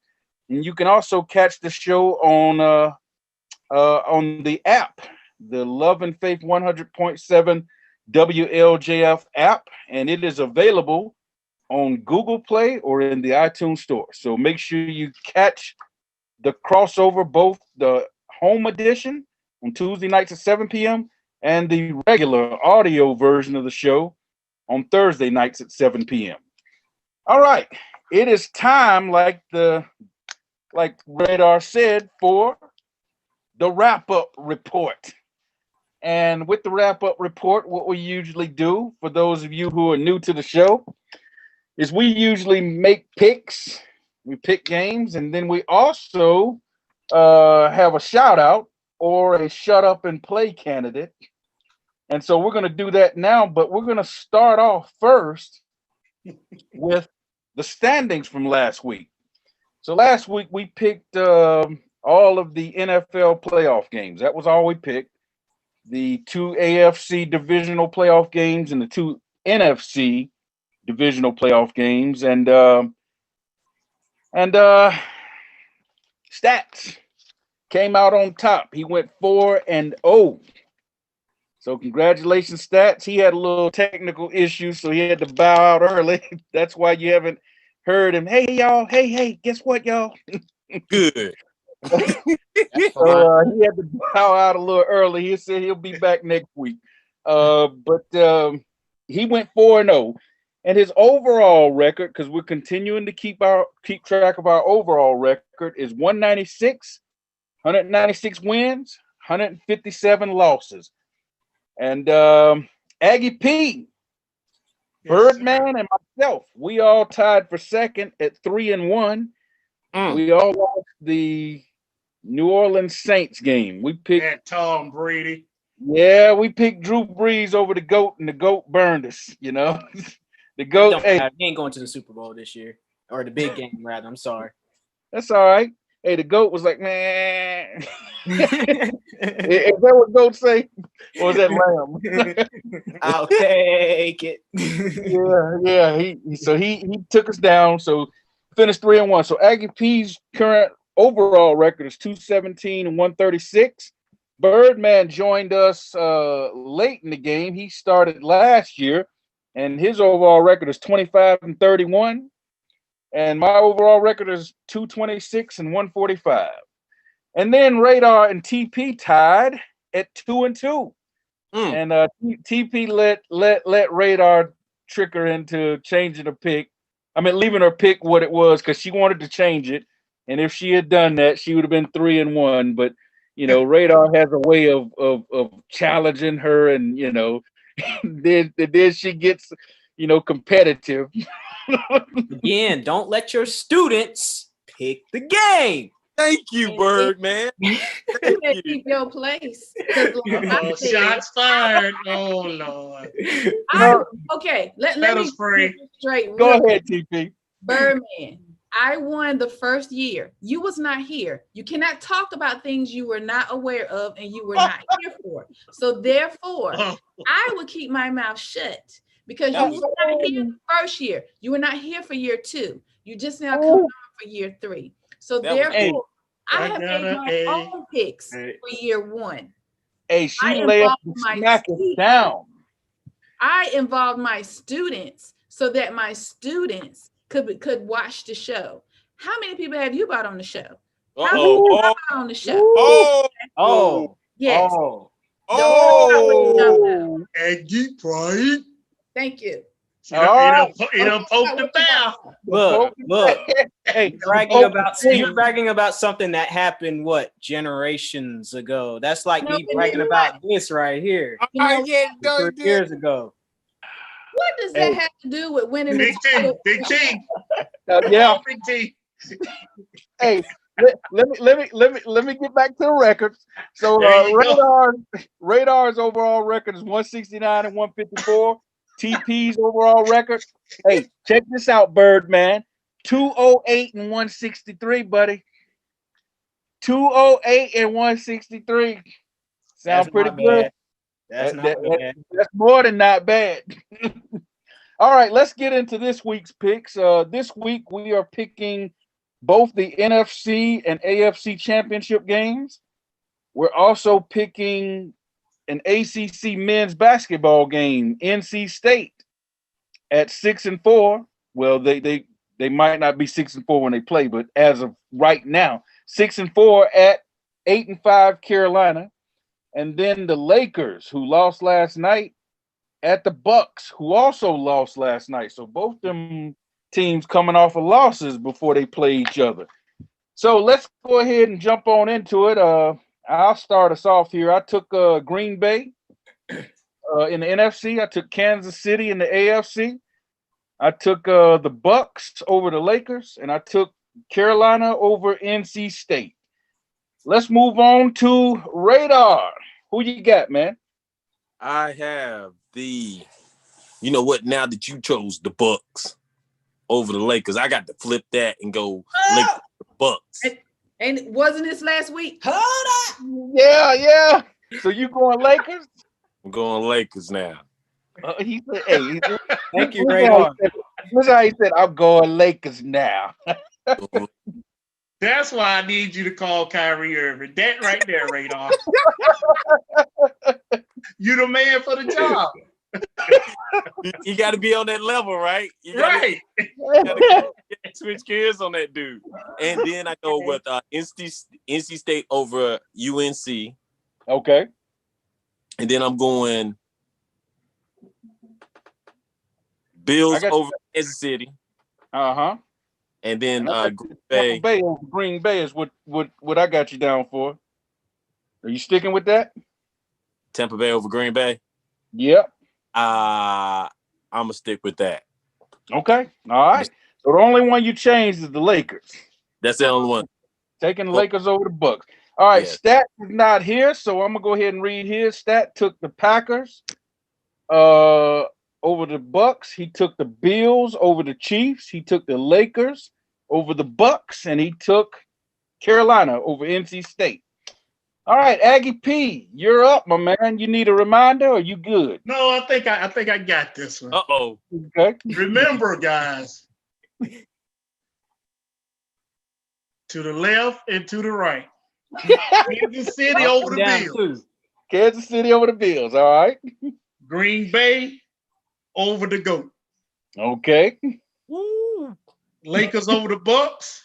And you can also catch the show on the app, the Love and Faith 100.7 WLJF app. And it is available on Google Play or in the iTunes store. So make sure you catch the crossover, both the home edition on Tuesday nights at 7 p.m. and the regular audio version of the show on Thursday nights at 7 p.m. All right, it is time, like Radar said, for the wrap-up report. And with the wrap-up report, what we usually do, for those of you who are new to the show, is we usually make picks. We pick games, and then we also have a shout-out or a shut-up-and-play candidate. And so we're going to do that now, but we're going to start off first with the standings from last week. So last week we picked all of the NFL playoff games. That was all we picked. The 2 AFC divisional playoff games and the 2 NFC divisional playoff games. And Stats came out on top. He went 4-0. So congratulations, Stats. He had a little technical issue, so he had to bow out early. That's why you haven't heard him. Hey, y'all. Hey, guess what, y'all? Good. So he had to bow out a little early. He said he'll be back next week. But he went 4-0. And his overall record, because we're continuing to keep track of our overall record, is 196 wins, 157 losses. And Aggie P, Birdman, and myself, we all tied for second at 3-1. We all lost the New Orleans Saints game. We picked Tom Brady. Yeah, we picked Drew Brees over the GOAT, and the GOAT burned us, you know. The GOAT, he ain't going to the Super Bowl this year. Or the big game, rather. I'm sorry. That's all right. Hey, the GOAT was like, man. Is that what GOAT say? Or was that Lamb? I'll take it. Yeah. He took us down. So finished 3-1. So Aggie P's current overall record is 217 and 136. Birdman joined us late in the game. He started last year, and his overall record is 25 and 31. And my overall record is 226 and 145. And then Radar and TP tied at 2-2. And TP let Radar trick her into changing a pick. I mean, leaving her pick what it was because she wanted to change it. And if she had done that, she would have been 3-1. But you know, Radar has a way of challenging her, and you know, then she gets, you know, competitive. Again, don't let your students pick the game. Thank you, Birdman. You better keep your place. Shots fired. Oh Lord. Okay, let me free. Straight. Go ahead, TP. Birdman, I won the first year. You was not here. You cannot talk about things you were not aware of and you were not here for. So therefore, I would keep my mouth shut because you were not here first year. You were not here for year 2. You just now come on for year 3. So therefore, I have made my own picks for year 1. Hey, she laid smacking down. I involved my students so that my students could watch the show. How many people have you brought on the show? How many people have brought on the show? Yes. Aggie Pride. Thank you. You don't poke the bear. Look. Hey, you're bragging about something that happened generations ago. That's like me bragging about this right here. 3 years ago. What does that have to do with winning? Big T. Yeah. Big T. Hey, let me get back to the records. So Radar's overall record is 169 and 154. TP's overall record. Hey, check this out, Birdman. 208 and 163, buddy. 208 and 163. Sounds pretty good. That's not bad. That's more than not bad. All right, let's get into this week's picks. This week we are picking both the NFC and AFC championship games. We're also picking an ACC men's basketball game, NC State at 6-4. Well, they might not be 6-4 when they play, but as of right now, 6-4 at 8-5 Carolina. And then the Lakers, who lost last night, at the Bucks, who also lost last night. So both them teams coming off of losses before they play each other. So let's go ahead and jump on into it. I'll start us off here. I took Green Bay in the NFC. I took Kansas City in the AFC. I took the Bucks over the Lakers, and I took Carolina over NC State. Let's move on to Radar. Who you got, man? I have you know what, now that you chose the Bucks over the Lakers, I got to flip that and go Lakers Bucks. And wasn't this last week? Hold on. Yeah. So you going Lakers? I'm going Lakers now. He said, hey, Thank you, Radar. That's how he said, I'm going Lakers now. That's why I need you to call Kyrie Irving. That right there, Radar. You the man for the job. You got to be on that level, right? You Right. gotta switch gears on that dude. And then I go with NC State over UNC. Okay. And then I'm going Bills over Kansas City. Uh-huh. And then Green Bay over Green Bay is what I got you down for. Are you sticking with that? Tampa Bay over Green Bay? Yep. I'm going to stick with that. Okay. All right. So the only one you changed is the Lakers. That's the only one. Taking the Lakers over the Bucks. All right. Yeah. Stat is not here, so I'm going to go ahead and read his. Stat took the Packers over the Bucks. He took the Bills over the Chiefs. He took the Lakers over the Bucks, and he took Carolina over NC State. All right, Aggie P, you're up, my man. You need a reminder, or you good? No, I think I got this one. Uh-oh. Okay. Remember, guys, to the left and to the right. Kansas City over the Bills. Kansas City over the Bills. All right. Green Bay over the GOAT. Okay. Woo. Lakers over the Bucks.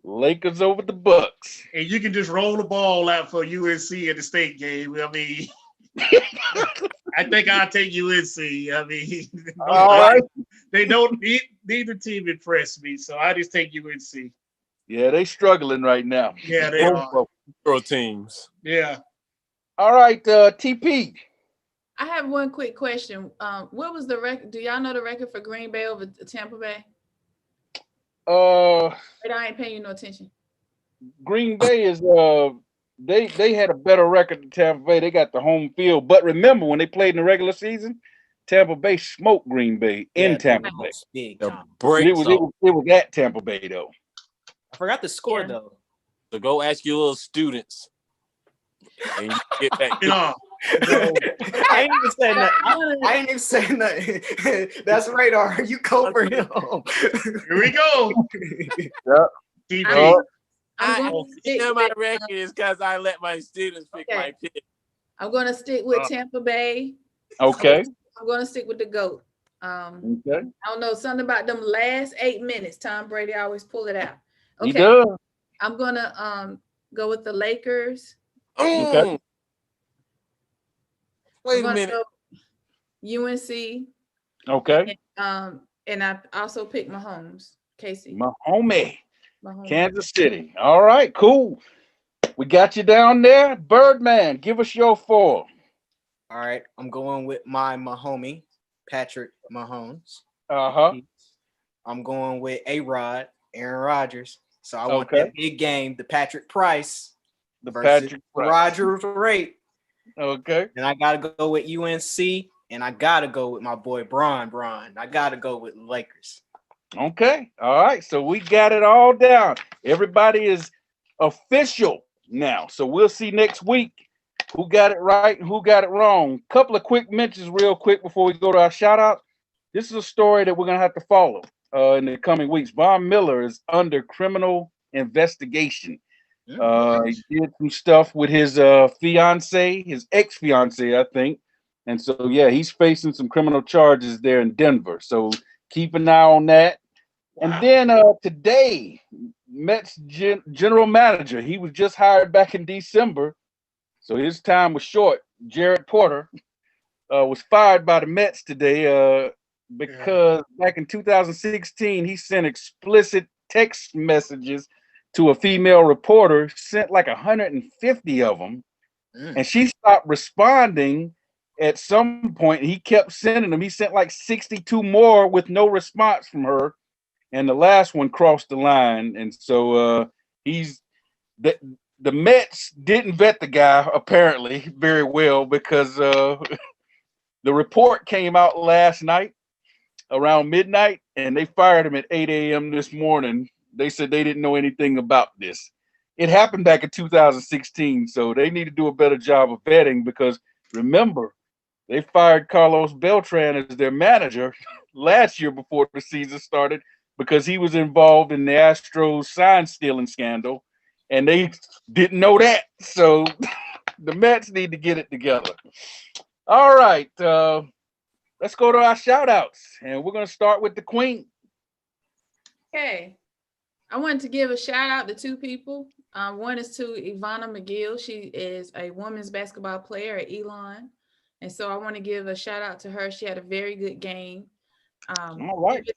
Lakers over the Bucks. And you can just roll the ball out for UNC in the state game. I mean, I think I'll take UNC. I mean, all right. They don't neither team impressed me, so I just take UNC. Yeah, they struggling right now. Yeah, they are. Pro teams. Yeah. All right, TP. I have one quick question. What was the record? Do y'all know the record for Green Bay over Tampa Bay? But I ain't paying you no attention. Green Bay is they had a better record than Tampa Bay. They got the home field. But remember, when they played in the regular season, Tampa Bay smoked Green Bay in Tampa Bay. Big It time. was at Tampa Bay though. I forgot the score though. So go ask your little students. And you get back. No. I ain't even saying that. I ain't even saying that. That's Radar. You go for him. Here we go. Yeah. I'm going to stick my with, record is because I let my students pick my pick. I'm going to stick with Tampa Bay. Okay. I'm going to stick with the GOAT. Okay. I don't know, something about them last 8 minutes. Tom Brady always pull it out. He Okay. does. I'm going to go with the Lakers. Okay. Wait a minute. UNC. Okay. And I also picked Mahomes. Casey. Mahomes. Mahomes. Kansas City. All right, cool. We got you down there. Birdman, give us your 4. All right, I'm going with my Mahomie, Patrick Mahomes. Uh-huh. I'm going with A-Rod, Aaron Rodgers. So I want that big game, the Patrick Price versus Rodgers rate. Okay. And I got to go with UNC, and I got to go with my boy Bron. I got to go with Lakers. Okay. All right. So we got it all down. Everybody is official now. So we'll see next week who got it right and who got it wrong. Couple of quick mentions real quick before we go to our shout out. This is a story that we're going to have to follow in the coming weeks. Von Miller is under criminal investigation. He did some stuff with his fiance, his ex-fiance, I think. And so, yeah, he's facing some criminal charges there in Denver. So keep an eye on that. Wow. And then today, Mets general manager. He was just hired back in December, so his time was short. Jared Porter was fired by the Mets today because back in 2016 he sent explicit text messages to a female reporter, sent like 150 of them, and she stopped responding at some point. He kept sending them. He sent like 62 more with no response from her, and the last one crossed the line. And so the Mets didn't vet the guy apparently very well, because the report came out last night around midnight, and they fired him at 8 a.m. this morning. They said they didn't know anything about this. It happened back in 2016, so they need to do a better job of vetting, because remember, they fired Carlos Beltran as their manager last year before the season started because he was involved in the Astros sign stealing scandal, and they didn't know that. So the Mets need to get it together. All right, let's go to our shout outs, and we're going to start with the Queen. Okay. I wanted to give a shout out to two people. One is to Ivana McGill. She is a women's basketball player at Elon. And so I want to give a shout out to her. She had a very good game. All right.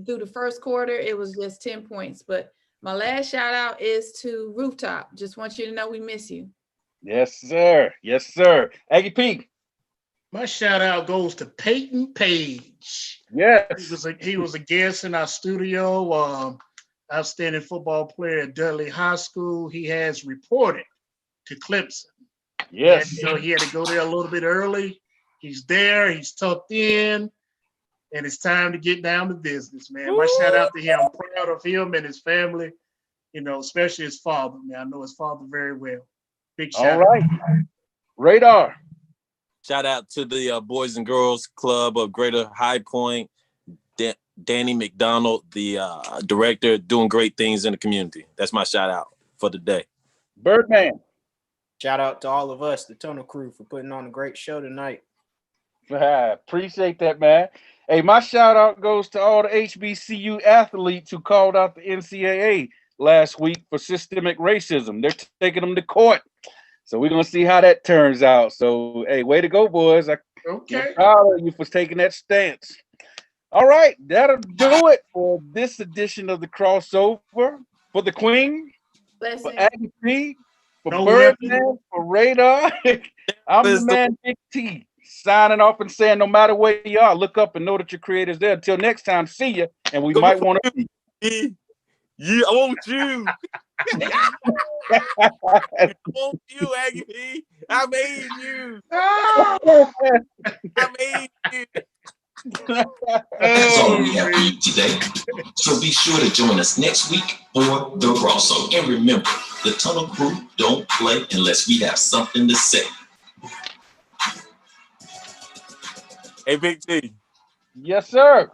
Through the first quarter, it was just 10 points. But my last shout out is to Rooftop. Just want you to know we miss you. Yes, sir. Yes, sir. Aggie P. My shout out goes to Peyton Page. Yes. He was a guest in our studio. Outstanding football player at Dudley High School. He has reported to Clemson. Yes. He had to go there a little bit early. He's there. He's tucked in. And it's time to get down to business, man. My shout out to him. I'm proud of him and his family, especially his father, man. I know his father very well. Big shout out. All right. Radar. Shout out to the Boys and Girls Club of Greater High Point. Danny McDonald, the director, doing great things in the community. That's my shout out for the day. Birdman. Shout out to all of us, the Tunnel Crew, for putting on a great show tonight. Appreciate that, man. Hey, my shout out goes to all the HBCU athletes who called out the NCAA last week for systemic racism. They're taking them to court. So we're going to see how that turns out. So, hey, way to go, boys. I'm proud of you for taking that stance. All right, that'll do it for this edition of the crossover. For the Queen, for Aggie P, for Birdman, for Radar, I'm the man, Big T, signing off and saying no matter where you are, look up and know that your creator's there. Until next time, see you, and we might want to see you. Yeah, I want you. I want you, Aggie P. I made you. I made you. That's all we have for you today. So be sure to join us next week for the crossover. And remember, the Tunnel Crew don't play unless we have something to say. Hey, Big T. Yes, sir.